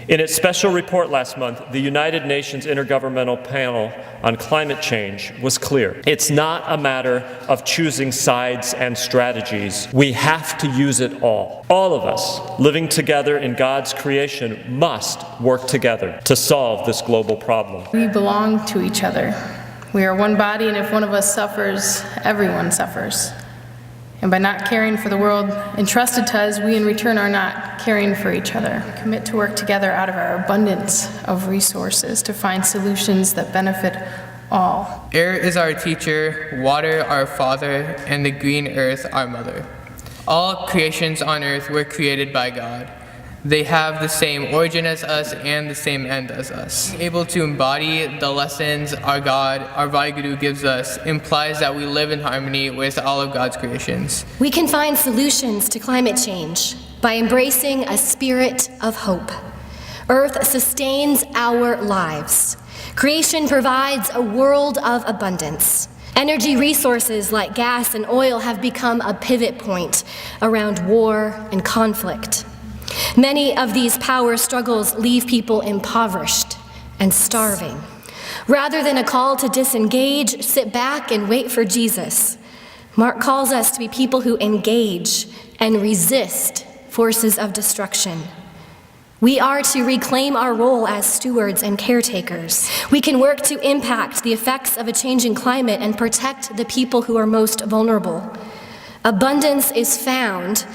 In its special report last month, the United Nations Intergovernmental Panel on Climate Change was clear. It's not a matter of choosing sides and strategies. We have to use it all. All of us, living together in God's creation, must work together to solve this global problem. We belong to each other. We are one body, and if one of us suffers, everyone suffers. And by not caring for the world entrusted to us, we in return are not caring for each other. We commit to work together out of our abundance of resources to find solutions that benefit all. Air is our teacher, water our father, and the green earth our mother. All creations on earth were created by God. They have the same origin as us and the same end as us. Able to embody the lessons our God, our Vaheguru, gives us implies that we live in harmony with all of God's creations. We can find solutions to climate change by embracing a spirit of hope. Earth sustains our lives. Creation provides a world of abundance. Energy resources like gas and oil have become a pivot point around war and conflict. Many of these power struggles leave people impoverished and starving. Rather than a call to disengage, sit back and wait for Jesus, Mark calls us to be people who engage and resist forces of destruction. We are to reclaim our role as stewards and caretakers. We can work to impact the effects of a changing climate and protect the people who are most vulnerable. Abundance is found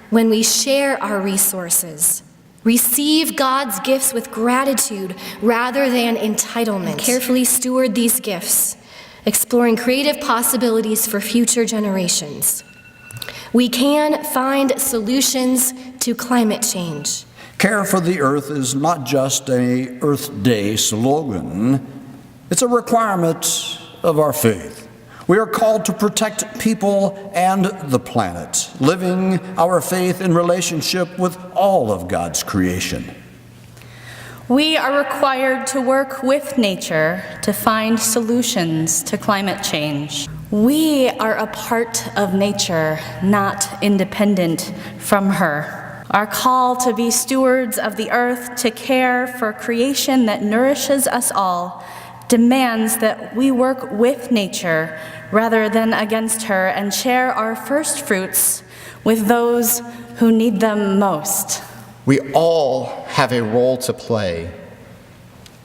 when we share our resources, receive God's gifts with gratitude rather than entitlement, carefully steward these gifts, exploring creative possibilities for future generations. We can find solutions to climate change. Care for the earth is not just a Earth Day slogan, it's a requirement of our faith. We are called to protect people and the planet, living our faith in relationship with all of God's creation. We are required to work with nature to find solutions to climate change. We are a part of nature, not independent from her. Our call to be stewards of the earth, to care for creation that nourishes us all, demands that we work with nature rather than against her and share our first fruits with those who need them most. We all have a role to play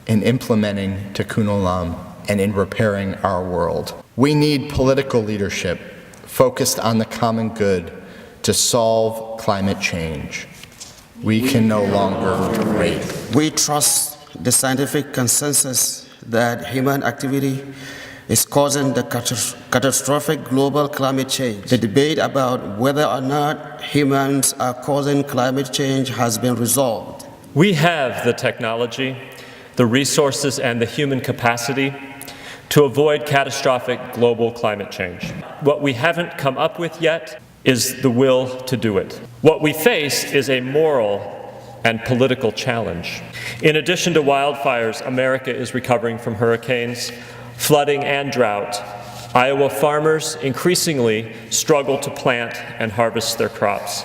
in implementing Tikkun Olam and in repairing our world. We need political leadership focused on the common good to solve climate change. We can no longer wait. We trust the scientific consensus that human activity is causing the catastrophic global climate change. The debate about whether or not humans are causing climate change has been resolved. We have the technology, the resources, and the human capacity to avoid catastrophic global climate change. What we haven't come up with yet is the will to do it. What we face is a moral and political challenge. In addition to wildfires, America is recovering from hurricanes, flooding, and drought. Iowa farmers increasingly struggle to plant and harvest their crops.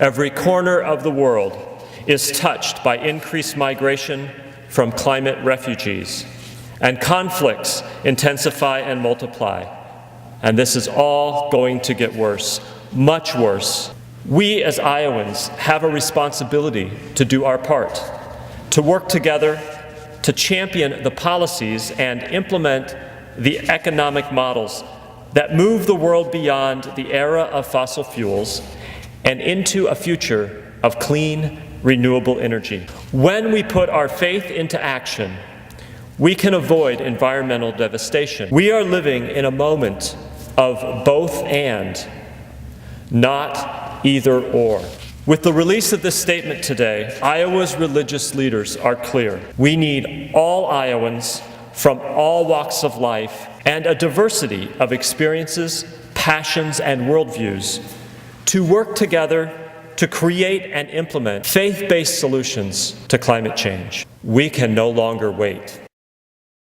Every corner of the world is touched by increased migration from climate refugees, and conflicts intensify and multiply. And this is all going to get worse, much worse. We as Iowans have a responsibility to do our part, to work together, to champion the policies and implement the economic models that move the world beyond the era of fossil fuels and into a future of clean, renewable energy. When we put our faith into action, we can avoid environmental devastation. We are living in a moment of both and, not either or. With the release of this statement today, Iowa's religious leaders are clear. We need all Iowans from all walks of life and a diversity of experiences, passions, and worldviews to work together to create and implement faith-based solutions to climate change. We can no longer wait.